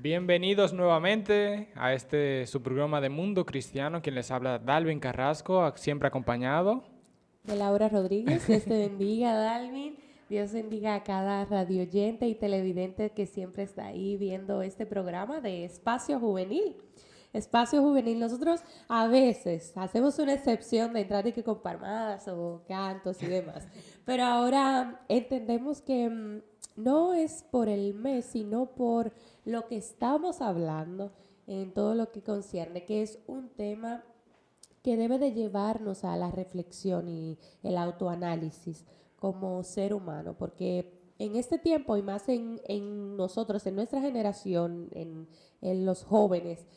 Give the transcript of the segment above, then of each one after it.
Bienvenidos nuevamente a su programa de Mundo Cristiano, quien les habla Dalvin Carrasco, siempre acompañado. De Laura Rodríguez. Dios te bendiga, Dalvin. Dios bendiga a cada radioyente y televidente que siempre está ahí viendo este programa de Espacio Juvenil. Espacio Juvenil, nosotros a veces hacemos una excepción de entrar y que con palmadas o cantos y demás, pero ahora entendemos que no es por el mes, sino por lo que estamos hablando en todo lo que concierne, que es un tema que debe de llevarnos a la reflexión y el autoanálisis como ser humano, porque en este tiempo y más en nosotros, en nuestra generación, en los jóvenes,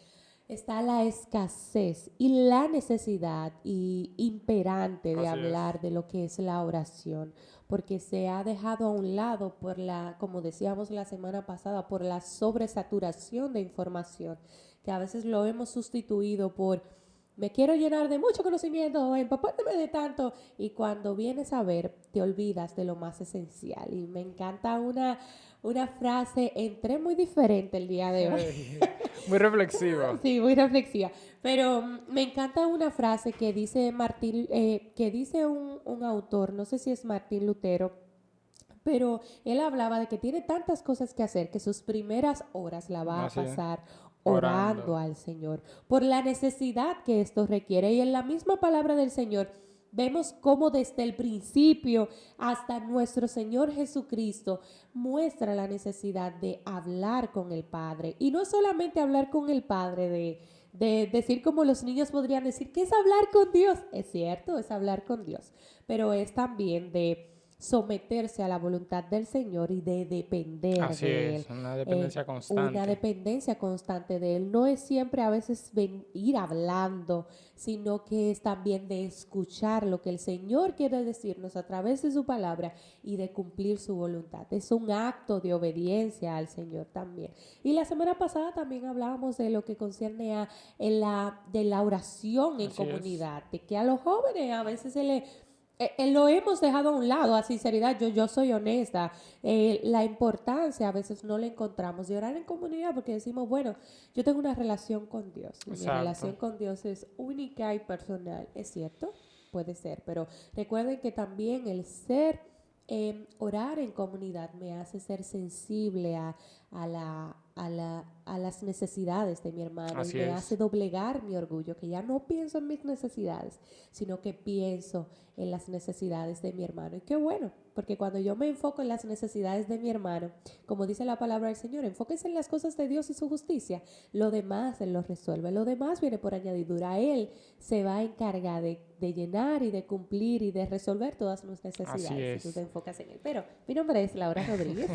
está la escasez y la necesidad imperante de Así es. hablar de lo que es la oración, porque se ha dejado a un lado por como decíamos la semana pasada, por la sobresaturación de información, que a veces lo hemos sustituido por me quiero llenar de mucho conocimiento, empapándome de tanto, y cuando vienes a ver, te olvidas de lo más esencial. Y me encanta una frase, entré muy diferente el día de hoy. Muy reflexivo. Sí, muy reflexiva. Pero me encanta una frase que dice que dice un autor, no sé si es Martín Lutero, pero él hablaba de que tiene tantas cosas que hacer que sus primeras horas la va a Así es. pasar orando Orando. al Señor por la necesidad que esto requiere. Y en la misma palabra del Señor vemos cómo desde el principio hasta nuestro Señor Jesucristo muestra la necesidad de hablar con el Padre. Y no solamente hablar con el Padre de decir como los niños podrían decir, que es hablar con Dios. Es cierto, es hablar con Dios, pero es también de someterse a la voluntad del Señor y de depender Así de Él. es, una dependencia Una constante. dependencia constante de Él. No es siempre a veces ir hablando, sino que es también de escuchar lo que el Señor quiere decirnos a través de su palabra y de cumplir su voluntad. Es un acto de obediencia al Señor también. Y la semana pasada también hablábamos de lo que concierne de la oración en Así es. comunidad, de que a los jóvenes a veces lo hemos dejado a un lado, a sinceridad, yo soy honesta. La importancia a veces no la encontramos de orar en comunidad porque decimos, bueno, yo tengo una relación con Dios y mi Exacto. relación con Dios es única y personal. ¿Es cierto? Puede ser, pero recuerden que también orar en comunidad me hace ser sensible a las necesidades de mi hermano y Así me hace es. doblegar mi orgullo, que ya no pienso en mis necesidades, sino que pienso en las necesidades de mi hermano. Y qué bueno, porque cuando yo me enfoco en las necesidades de mi hermano, como dice la palabra del Señor, enfóquese en las cosas de Dios y su justicia, lo demás Él lo resuelve, lo demás viene por añadidura. Él se va a encargar de llenar y de cumplir y de resolver todas sus Así necesidades si tú te es. enfocas en Él. Pero mi nombre es Laura Rodríguez.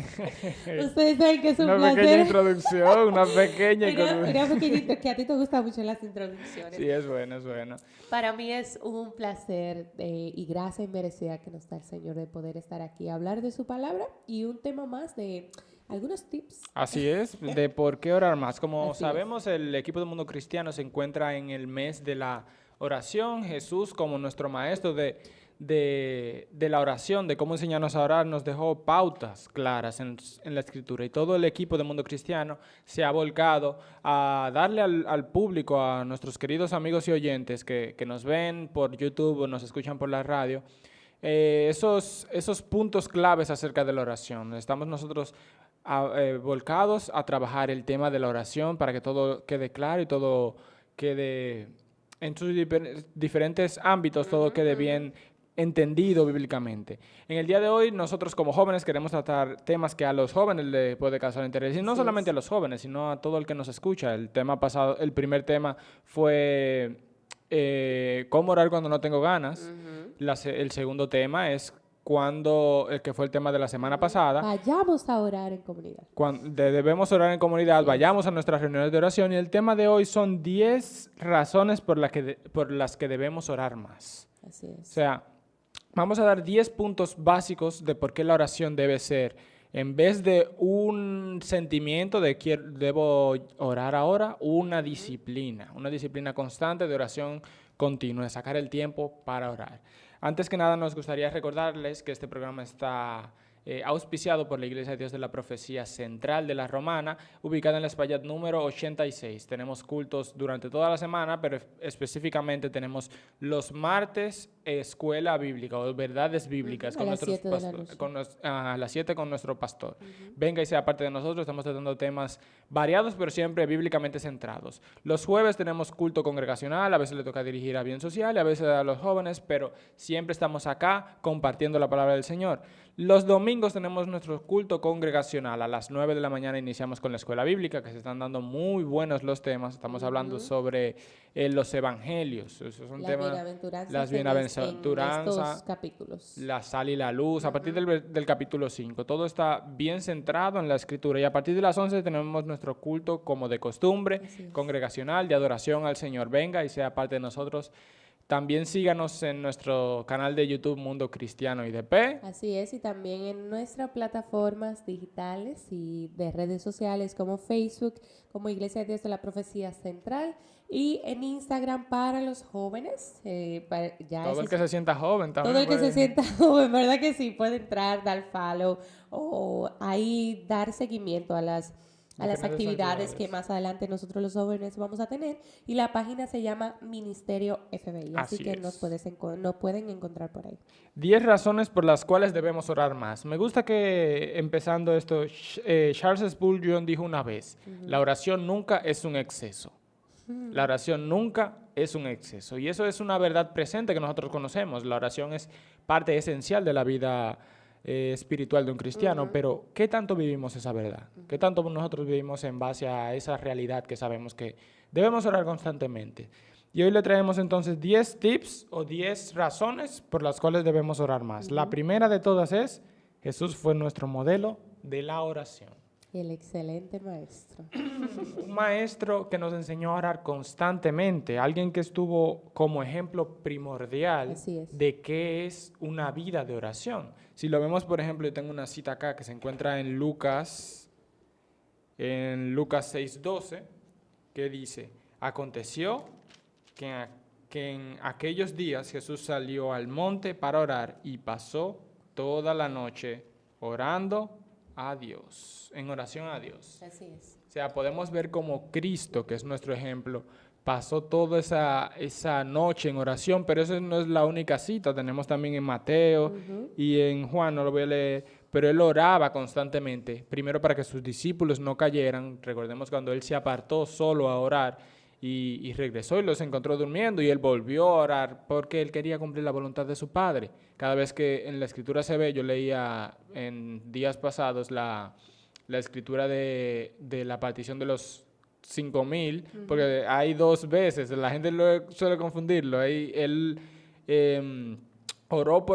Ustedes saben que es un Una pequeña placer. introducción, una pequeña Era introducción. pequeñito, que a ti te gustan mucho las introducciones. Sí, es bueno, es bueno. Para mí es un placer y gracia inmerecida que nos da el Señor de poder estar aquí, hablar de su palabra y un tema más de algunos tips. Así es, de por qué orar más. Como Así es. sabemos, el equipo de Mundo Cristiano se encuentra en el mes de la oración. Jesús, como nuestro maestro de la oración, de cómo enseñarnos a orar, nos dejó pautas claras en la Escritura. Y todo el equipo de Mundo Cristiano se ha volcado a darle al público, a nuestros queridos amigos y oyentes que nos ven por YouTube o nos escuchan por la radio, esos puntos claves acerca de la oración. Estamos nosotros volcados a trabajar el tema de la oración para que todo quede claro y todo quede en sus diferentes ámbitos, todo quede bien entendido bíblicamente. En el día de hoy, nosotros como jóvenes queremos tratar temas que a los jóvenes les puede causar interés, y no Así solamente es. a los jóvenes, sino a todo el que nos escucha. El tema pasado, el primer tema fue cómo orar cuando no tengo ganas. El segundo tema es el que fue el tema de la semana pasada, Vayamos a orar en comunidad. cuando debemos orar en comunidad, Así es. vayamos a nuestras reuniones de oración, y el tema de hoy son 10 razones por las que debemos orar más. Así O es. sea, vamos a dar 10 puntos básicos de por qué la oración debe ser, en vez de un sentimiento de que debo orar ahora, una disciplina constante de oración continua, de sacar el tiempo para orar. Antes que nada, nos gustaría recordarles que este programa está auspiciado por la Iglesia de Dios de la Profecía Central de la Romana, ubicada en la Espaillat número 86. Tenemos cultos durante toda la semana, pero específicamente tenemos los martes escuela bíblica o verdades bíblicas con nuestros a las 7 con nuestro pastor. Venga y sea parte de nosotros, estamos tratando temas variados, pero siempre bíblicamente centrados. Los jueves tenemos culto congregacional, a veces le toca dirigir a bien social y a veces a los jóvenes, pero siempre estamos acá compartiendo la palabra del Señor. Los domingos tenemos nuestro culto congregacional. A las 9 de la mañana iniciamos con la escuela bíblica, que se están dando muy buenos los temas. Estamos hablando sobre los evangelios. Esos son las bienaventuranzas, capítulos. La sal y la luz, a partir del capítulo 5. Todo está bien centrado en la escritura. Y a partir de las 11 tenemos nuestro culto como de costumbre, congregacional, de adoración al Señor. Venga y sea parte de nosotros. También síganos en nuestro canal de YouTube Mundo Cristiano IDP. Así es, y también en nuestras plataformas digitales y de redes sociales como Facebook, como Iglesia de Dios de la Profecía Central, y en Instagram para los jóvenes. Todo el que se sienta joven también. Todo el que se sienta joven, ¿verdad que sí? Puede entrar, dar follow o ahí dar seguimiento a las actividades que más adelante nosotros los jóvenes vamos a tener, y la página se llama Ministerio FBI, así que nos pueden encontrar por ahí. 10 razones por las cuales debemos orar más. Me gusta que, empezando esto, Charles Spurgeon dijo una vez, la oración nunca es un exceso. La oración nunca es un exceso, y eso es una verdad presente que nosotros conocemos. La oración es parte esencial de la vida espiritual de un cristiano, pero ¿qué tanto vivimos esa verdad? ¿Qué tanto nosotros vivimos en base a esa realidad que sabemos que debemos orar constantemente? Y hoy le traemos entonces 10 tips o 10 razones por las cuales debemos orar más. La primera de todas es, Jesús fue nuestro modelo de la oración. El excelente maestro. Un maestro que nos enseñó a orar constantemente, alguien que estuvo como ejemplo primordial de qué es una vida de oración. Si lo vemos, por ejemplo, yo tengo una cita acá que se encuentra en Lucas 6:12, que dice, aconteció que en aquellos días Jesús salió al monte para orar y pasó toda la noche orando a Dios, en oración a Dios. Así es. O sea, podemos ver como Cristo, que es nuestro ejemplo, pasó toda esa noche en oración, pero eso no es la única cita. Tenemos también en Mateo y en Juan, no lo voy a leer, pero él oraba constantemente, primero para que sus discípulos no cayeran. Recordemos cuando él se apartó solo a orar y regresó y los encontró durmiendo, y él volvió a orar porque él quería cumplir la voluntad de su Padre. Cada vez que en la Escritura se ve, yo leía en días pasados la Escritura de la partición de los 5,000, porque hay 2 veces, la gente suele confundirlo. Ahí él oró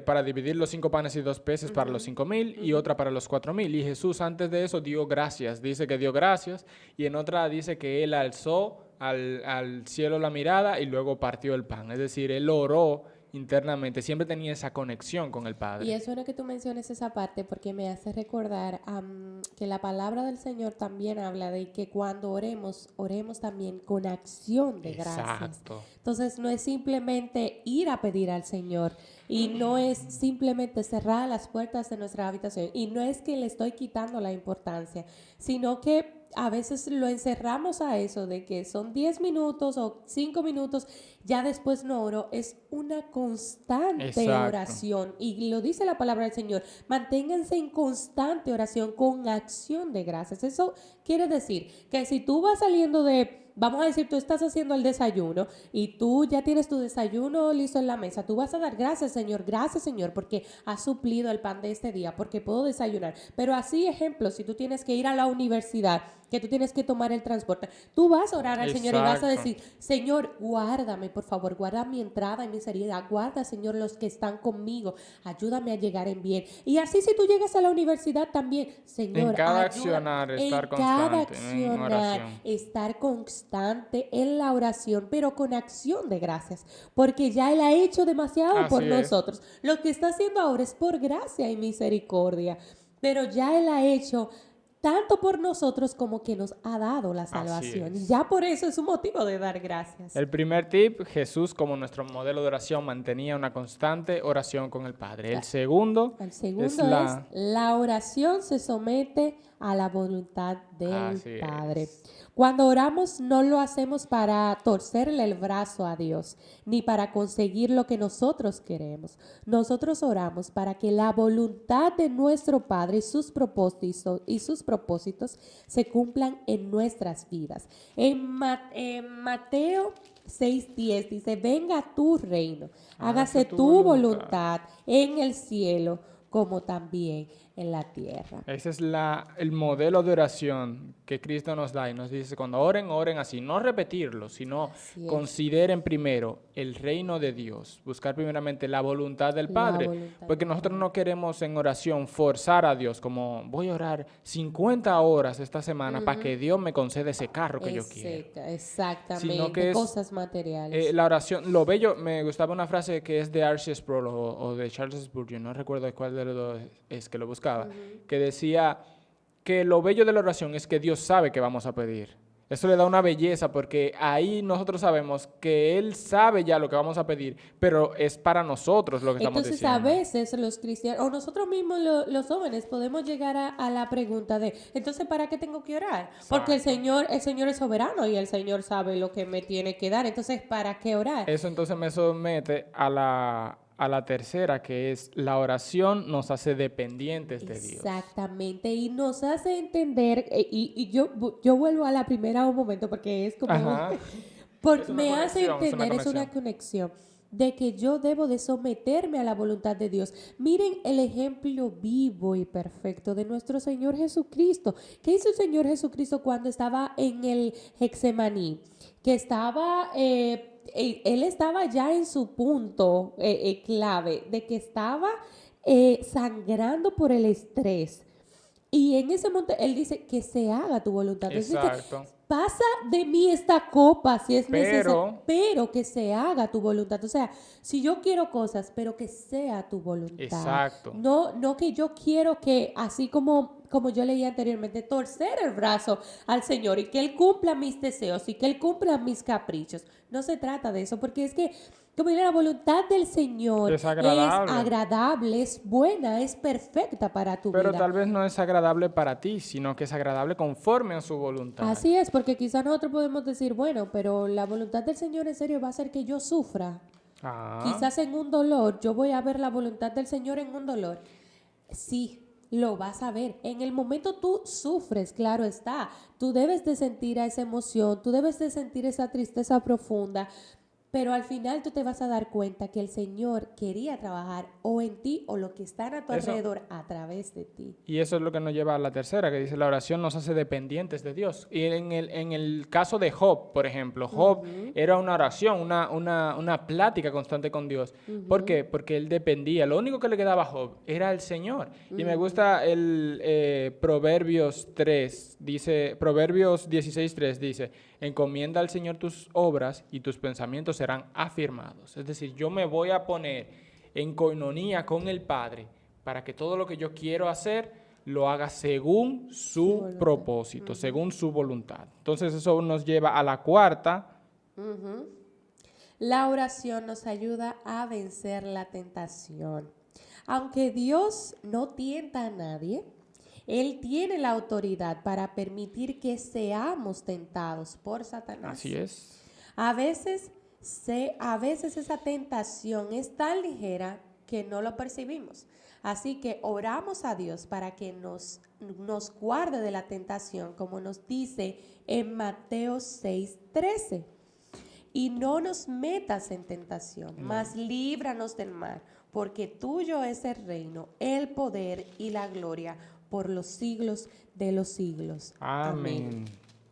para dividir los 5 panes y 2 peces para los 5,000 y otra para los 4,000. Y Jesús antes de eso dio gracias, dice que dio gracias, y en otra dice que él alzó al cielo la mirada y luego partió el pan. Es decir, él oró internamente, siempre tenía esa conexión con el Padre. Y es bueno que tú menciones esa parte porque me hace recordar que la palabra del Señor también habla de que cuando oremos también con acción de gracias. Exacto. Entonces no es simplemente ir a pedir al Señor, y no es simplemente cerrar las puertas de nuestra habitación, y no es que le estoy quitando la importancia, sino que a veces lo encerramos a eso de que son 10 minutos o 5 minutos, ya después no oro. Es una constante oración, y lo dice la palabra del Señor, manténganse en constante oración con acción de gracias. Eso quiere decir que si tú vas saliendo vamos a decir, tú estás haciendo el desayuno y tú ya tienes tu desayuno listo en la mesa, tú vas a dar gracias, Señor, porque has suplido el pan de este día, porque puedo desayunar. Pero así, ejemplo, si tú tienes que ir a la universidad, que tú tienes que tomar el transporte, tú vas a orar al Señor y vas a decir, Señor, guárdame, por favor, guarda mi entrada y mi salida, guarda, Señor, los que están conmigo, ayúdame a llegar en bien. Y así si tú llegas a la universidad también, Señor, en cada accionar, estar constante en oración. Estar constante en la oración, pero con acción de gracias, porque ya Él ha hecho demasiado por nosotros. Lo que está haciendo ahora es por gracia y misericordia, pero ya Él ha hecho tanto por nosotros como que nos ha dado la salvación. Y ya por eso es un motivo de dar gracias. El primer tip, Jesús como nuestro modelo de oración mantenía una constante oración con el Padre. El segundo es la oración se somete a la voluntad del Padre. Cuando oramos no lo hacemos para torcerle el brazo a Dios, ni para conseguir lo que nosotros queremos. Nosotros oramos para que la voluntad de nuestro Padre y sus propósitos se cumplan en nuestras vidas. En Mateo 6:10 dice, venga tu reino, hágase tu voluntad en el cielo como también en la tierra. Ese es el modelo de oración que Cristo nos da y nos dice, cuando oren, oren así, no repetirlo, sino consideren primero el reino de Dios, buscar primeramente la voluntad del Padre, porque nosotros no queremos en oración forzar a Dios, como voy a orar 50 horas esta semana para que Dios me conceda ese carro que yo quiero. Exactamente, sino que cosas materiales. La oración, lo bello, me gustaba una frase que es de R.C. Sproul o de Charles Spurgeon, no recuerdo cuál de los dos es que lo buscaba, que decía que lo bello de la oración es que Dios sabe que vamos a pedir. Eso le da una belleza porque ahí nosotros sabemos que Él sabe ya lo que vamos a pedir, pero es para nosotros lo que estamos diciendo. Entonces a veces los cristianos, o nosotros mismos los jóvenes, podemos llegar a la pregunta de, entonces ¿para qué tengo que orar? Exacto. Porque el Señor es soberano y el Señor sabe lo que me tiene que dar, entonces ¿para qué orar? Eso entonces me somete a la tercera, que es la oración nos hace dependientes de Dios. Exactamente, y nos hace entender, y yo vuelvo a la primera un momento porque es como, me hace entender, es una conexión de que yo debo de someterme a la voluntad de Dios. Miren el ejemplo vivo y perfecto de nuestro Señor Jesucristo. ¿Qué hizo el Señor Jesucristo cuando estaba en el Getsemaní? Que estaba... él estaba ya en su punto clave de que estaba sangrando por el estrés. Y en ese momento él dice que se haga tu voluntad. Exacto. Dice, pasa de mí esta copa si es necesario, pero que se haga tu voluntad. O sea, si yo quiero cosas, pero que sea tu voluntad. Exacto. No que yo quiero que, así como yo leí anteriormente, torcer el brazo al Señor y que Él cumpla mis deseos y que Él cumpla mis caprichos. No se trata de eso, porque es que, como diría, la voluntad del Señor es agradable, es buena, es perfecta para tu vida. Pero tal vez no es agradable para ti, sino que es agradable conforme a su voluntad. Así es, porque quizás nosotros podemos decir, bueno, pero la voluntad del Señor en serio va a hacer que yo sufra. Quizás en un dolor, yo voy a ver la voluntad del Señor en un dolor. Sí, lo vas a ver. En el momento tú sufres, claro está. Tú debes de sentir esa emoción, tú debes de sentir esa tristeza profunda, pero al final tú te vas a dar cuenta que el Señor quería trabajar o en ti o lo que está a tu alrededor a través de ti. Y eso es lo que nos lleva a la tercera, que dice la oración nos hace dependientes de Dios. Y en el caso de Job, por ejemplo, Job era una oración, una plática constante con Dios. ¿Por qué? Porque él dependía. Lo único que le quedaba a Job era el Señor. Y me gusta el Proverbios 3, Proverbios 16:3 dice, encomienda al Señor tus obras y tus pensamientos serán afirmados. Es decir, yo me voy a poner en coinonía con el Padre para que todo lo que yo quiero hacer lo haga según su propósito, según su voluntad. Entonces eso nos lleva a la cuarta. La oración nos ayuda a vencer la tentación. Aunque Dios no tienta a nadie, Él tiene la autoridad para permitir que seamos tentados por Satanás. Así es. A veces esa tentación es tan ligera que no lo percibimos. Así que oramos a Dios para que nos guarde de la tentación, como nos dice en Mateo 6:13. Y no nos metas en tentación, mas líbranos del mal, porque tuyo es el reino, el poder y la gloria por los siglos de los siglos. Amén.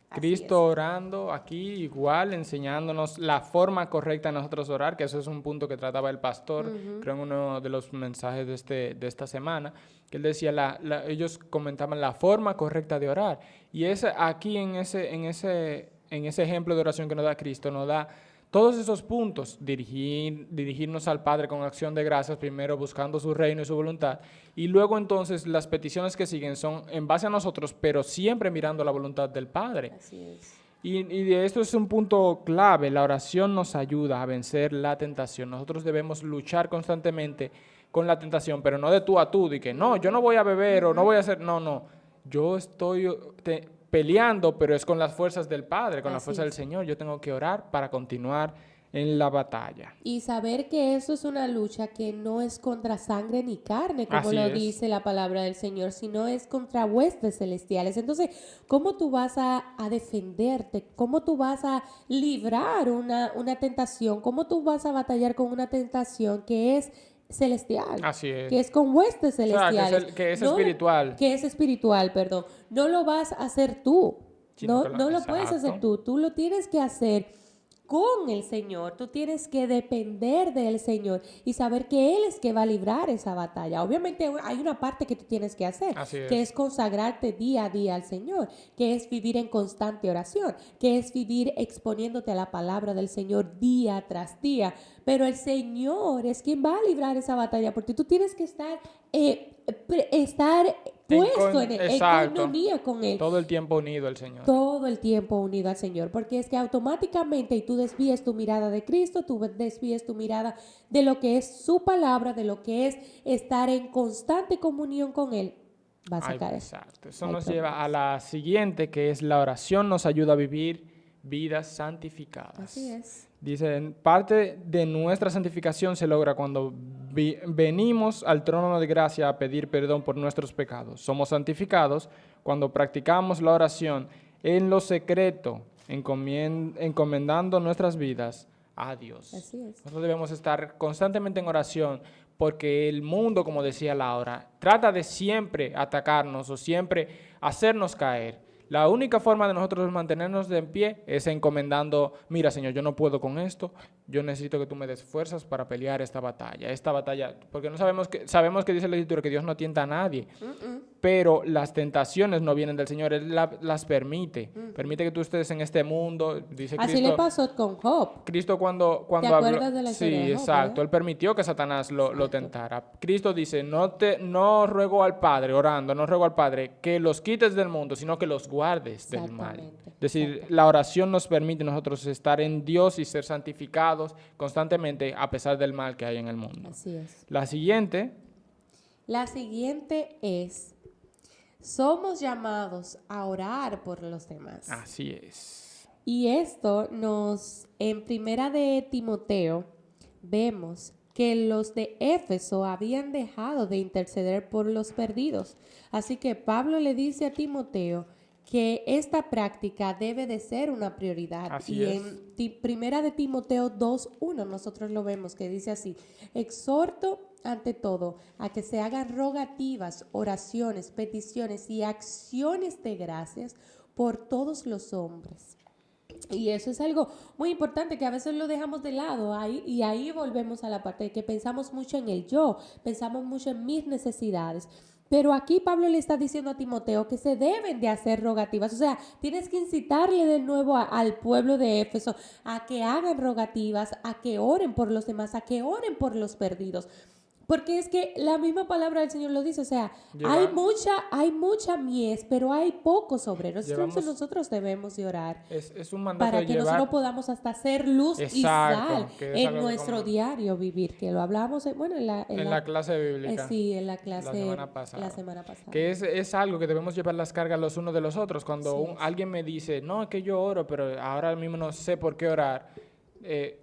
Cristo orando aquí igual, enseñándonos la forma correcta de nosotros orar, que eso es un punto que trataba el pastor, creo en uno de los mensajes de esta semana, que él decía, ellos comentaban la forma correcta de orar. Y aquí en ese ejemplo de oración que nos da Cristo, nos da todos esos puntos, dirigirnos al Padre con acción de gracias, primero buscando su reino y su voluntad, y luego entonces las peticiones que siguen son en base a nosotros, pero siempre mirando la voluntad del Padre. Así es. Y esto es un punto clave, la oración nos ayuda a vencer la tentación. Nosotros debemos luchar constantemente con la tentación, pero no de tú a tú, de que no, yo no voy a beber o no voy a hacer, no, yo estoy peleando, pero es con las fuerzas del Padre, con la fuerza del Señor. Yo tengo que orar para continuar en la batalla. Y saber que eso es una lucha que no es contra sangre ni carne, como Así lo es. dice la palabra del Señor, sino es contra huestes celestiales. Entonces, ¿cómo tú vas a defenderte? ¿Cómo tú vas a librar una tentación? ¿Cómo tú vas a batallar con una tentación que es celestial? Así es. Que es con huestes O sea, celestiales. que es No, espiritual. que es espiritual, perdón. No lo vas a hacer tú. Sino que No lo puedes hacer exacto. tú lo tienes que hacer con el Señor. Tú tienes que depender del Señor y saber que Él es que va a librar esa batalla. Obviamente hay una parte que tú tienes que hacer, Así es. que es consagrarte día a día al Señor, que es vivir en constante oración, que es vivir exponiéndote a la palabra del Señor día tras día. Pero el Señor es quien va a librar esa batalla, porque tú tienes que estar puesto en coinonía con Él. Todo el tiempo unido al Señor. Todo el tiempo unido al Señor, porque es que automáticamente tú desvíes tu mirada de Cristo, tú desvíes tu mirada de lo que es su palabra, de lo que es estar en constante comunión con Él, vas a caer. Exacto. Eso nos lleva a la siguiente, que es la oración nos ayuda a vivir vidas santificadas. Así es. Dice, parte de nuestra santificación se logra cuando venimos al trono de gracia a pedir perdón por nuestros pecados. Somos santificados cuando practicamos la oración en lo secreto, encomendando nuestras vidas a Dios. Así es. Nosotros debemos estar constantemente en oración porque el mundo, como decía Laura, trata de siempre atacarnos o siempre hacernos caer. La única forma de nosotros mantenernos de en pie es encomendando, mira Señor, yo no puedo con esto, yo necesito que tú me des fuerzas para pelear esta batalla, porque no sabemos que dice la Escritura que Dios no tienta a nadie, pero las tentaciones no vienen del Señor, Él las permite, permite que tú estés en este mundo, dice Así Cristo. le pasó con Job. Cristo cuando ¿Te acuerdas de la sí, historia de Job, exacto, verdad? Él permitió que Satanás lo tentara. Cristo dice, no ruego al Padre, orando, no ruego al Padre que los quites del mundo, sino que los guardes del mal. Exactamente, Es decir, exactamente. la oración nos permite nosotros estar en Dios y ser santificados constantemente a pesar del mal que hay en el mundo. Así es. La siguiente, La siguiente es, somos llamados a orar por los demás. así es. Y esto en primera de Timoteo, vemos que los de Éfeso habían dejado de interceder por los perdidos. Así que Pablo le dice a Timoteo que esta práctica debe de ser una prioridad. Así y es. en primera de Timoteo 2:1 nosotros lo vemos que dice así: exhorto ante todo a que se hagan rogativas, oraciones, peticiones y acciones de gracias por todos los hombres. Y eso es algo muy importante que a veces lo dejamos de lado y ahí volvemos a la parte de que pensamos mucho en el yo, pensamos mucho en mis necesidades. Pero aquí Pablo le está diciendo a Timoteo que se deben de hacer rogativas. O sea, tienes que incitarle de nuevo al pueblo de Éfeso a que hagan rogativas, a que oren por los demás, a que oren por los perdidos. Porque es que la misma palabra del Señor lo dice, o sea, hay mucha mies, pero hay pocos obreros. Entonces nosotros debemos de orar Es un mandato para de que llevar. nosotros podamos hasta hacer luz y Exacto, sal que es en algo nuestro como- diario vivir, que lo hablamos en la clase bíblica. sí, en la clase la semana pasada. pasada. Que es algo que debemos llevar las cargas los unos de los otros. Cuando Así es. alguien me dice, no, es que yo oro, pero ahora mismo no sé por qué orar,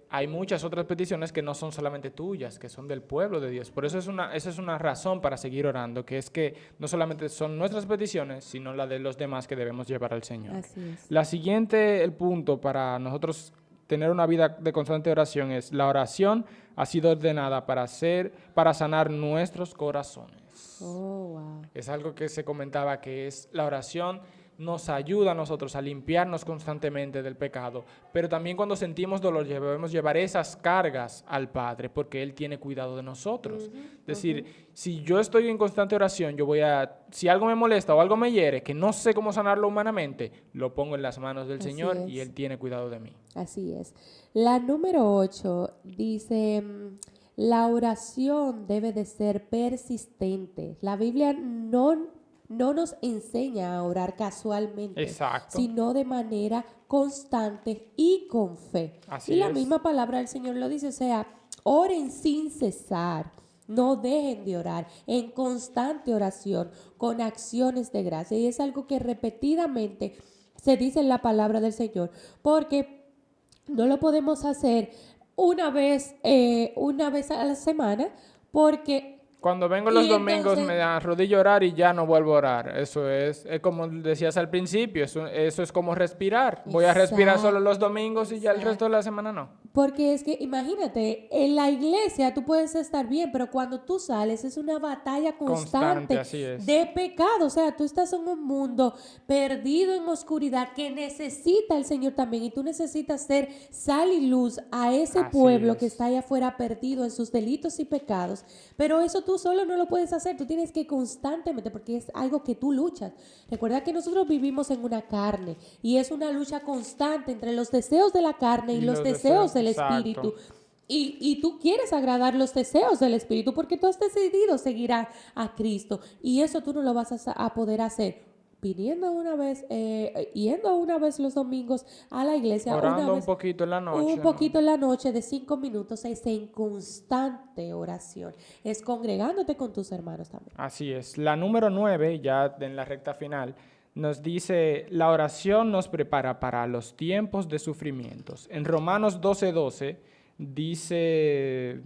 hay muchas otras peticiones que no son solamente tuyas, que son del pueblo de Dios. Por eso esa es una razón para seguir orando, que es que no solamente son nuestras peticiones, sino la de los demás que debemos llevar al Señor. Así es. La siguiente, el punto para nosotros tener una vida de constante oración es: la oración ha sido ordenada para sanar nuestros corazones. Oh, wow. Es algo que se comentaba, que es la oración nos ayuda a nosotros a limpiarnos constantemente del pecado, pero también cuando sentimos dolor debemos llevar esas cargas al Padre porque Él tiene cuidado de nosotros. Es decir, si yo estoy en constante oración, si algo me molesta o algo me hiere, que no sé cómo sanarlo humanamente, lo pongo en las manos del Señor y Él tiene cuidado de mí. Así es. La número 8 dice, la oración debe de ser persistente. La Biblia no nos enseña a orar casualmente, Exacto. sino de manera constante y con fe. Así y la es. misma palabra del Señor lo dice, o sea, oren sin cesar. No dejen de orar, en constante oración, con acciones de gracia. Y es algo que repetidamente se dice en la palabra del Señor, porque no lo podemos hacer una vez a la semana, porque Cuando vengo los domingos entonces, me arrodillo a orar y ya no vuelvo a orar. Eso es como decías al principio, eso es como respirar. Voy a respirar solo los domingos y ya el resto de la semana no. Porque es que imagínate, en la iglesia tú puedes estar bien, pero cuando tú sales es una batalla constante así es. de pecado. O sea, tú estás en un mundo perdido en oscuridad que necesita el Señor también. Y tú necesitas ser sal y luz a ese Así pueblo es. que está allá afuera perdido en sus delitos y pecados. Pero eso tú solo no lo puedes hacer. Tú tienes que constantemente, porque es algo que tú luchas. Recuerda que nosotros vivimos en una carne y es una lucha constante entre los deseos de la carne y los deseos del Espíritu. Y tú quieres agradar los deseos del Espíritu porque tú has decidido seguir a Cristo. Y eso tú no lo vas a poder hacer yendo una vez los domingos a la iglesia. Orando un poquito en la noche. Un poquito en la noche de 5 minutos. Es en constante oración. Es congregándote con tus hermanos también. Así es. La número 9, ya en la recta final, nos dice, la oración nos prepara para los tiempos de sufrimientos. En Romanos 12:12 dice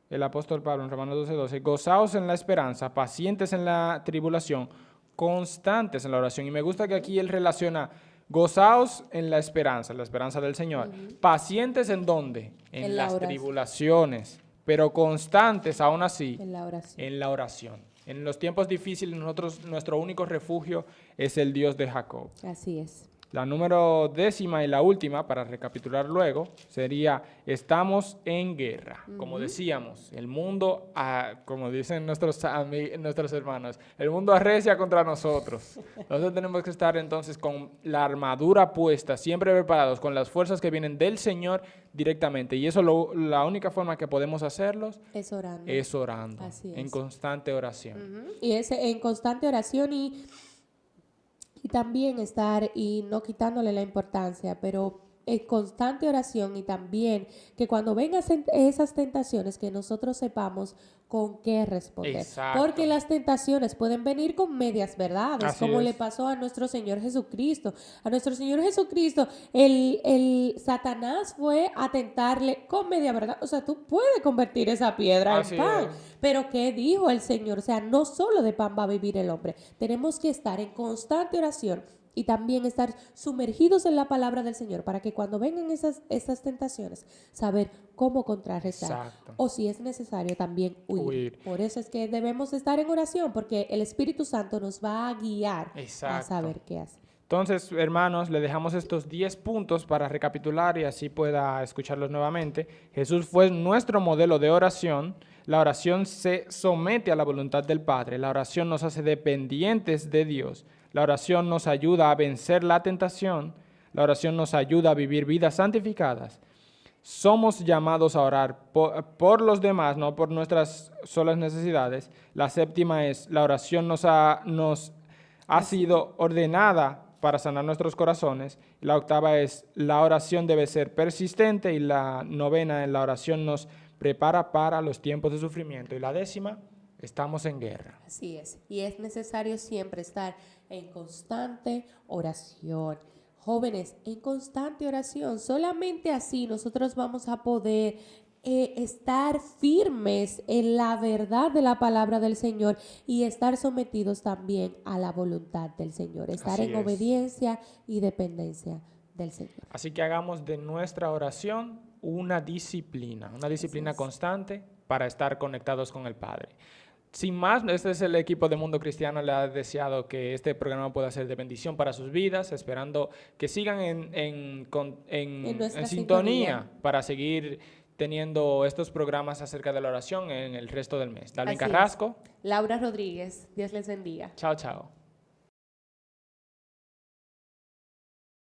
el apóstol Pablo en Romanos 12:12, gozaos en la esperanza, pacientes en la tribulación, constantes en la oración. Y me gusta que aquí él relaciona gozaos en la esperanza del Señor. Pacientes ¿en dónde? En las tribulaciones, pero constantes aún así en la oración. En los tiempos difíciles, nuestro único refugio es el Dios de Jacob. Así es. La número 10ª y la última, para recapitular luego, sería, estamos en guerra. Como decíamos, el mundo, como dicen nuestros hermanos, el mundo arrecia contra nosotros. Nosotros tenemos que estar entonces con la armadura puesta, siempre preparados, con las fuerzas que vienen del Señor directamente. Y eso, la única forma que podemos hacerlos es orando. Así es. En constante oración. Y es en constante oración y también estar, y no quitándole la importancia, pero en constante oración y también que cuando vengan esas tentaciones que nosotros sepamos con qué responder. Exacto. Porque las tentaciones pueden venir con medias verdades, Así como es. le pasó a nuestro Señor Jesucristo. A nuestro Señor Jesucristo, el Satanás fue a tentarle con media verdad. O sea, tú puedes convertir esa piedra Así en pan. es. Pero ¿qué dijo el Señor? O sea, no solo de pan va a vivir el hombre. Tenemos que estar en constante oración y también estar sumergidos en la palabra del Señor para que cuando vengan esas tentaciones, saber cómo contrarrestar. Exacto. O si es necesario también huir. Por eso es que debemos estar en oración, porque el Espíritu Santo nos va a guiar a saber qué hacer. Entonces, hermanos, le dejamos estos 10 puntos para recapitular y así pueda escucharlos nuevamente. Jesús fue nuestro modelo de oración. La oración se somete a la voluntad del Padre. La oración nos hace dependientes de Dios. La oración nos ayuda a vencer la tentación. La oración nos ayuda a vivir vidas santificadas. Somos llamados a orar por los demás, no por nuestras solas necesidades. La 7ª es, la oración nos ha sido ordenada para sanar nuestros corazones. La 8ª es, la oración debe ser persistente. Y la 9ª, la oración nos prepara para los tiempos de sufrimiento. Y la 10ª, estamos en guerra. Así es. Y es necesario siempre estar en constante oración. Jóvenes, en constante oración. Solamente así nosotros vamos a poder estar firmes en la verdad de la palabra del Señor y estar sometidos también a la voluntad del Señor. Estar en obediencia y dependencia del Señor. Así que hagamos de nuestra oración una disciplina constante para estar conectados con el Padre. sin más, este es el equipo de Mundo Cristiano. Le ha deseado que este programa pueda ser de bendición para sus vidas, esperando que sigan en nuestra sintonía para seguir teniendo estos programas acerca de la oración en el resto del mes. Dalvin Así es. Carrasco. Laura Rodríguez, Dios les bendiga. Chao, chao.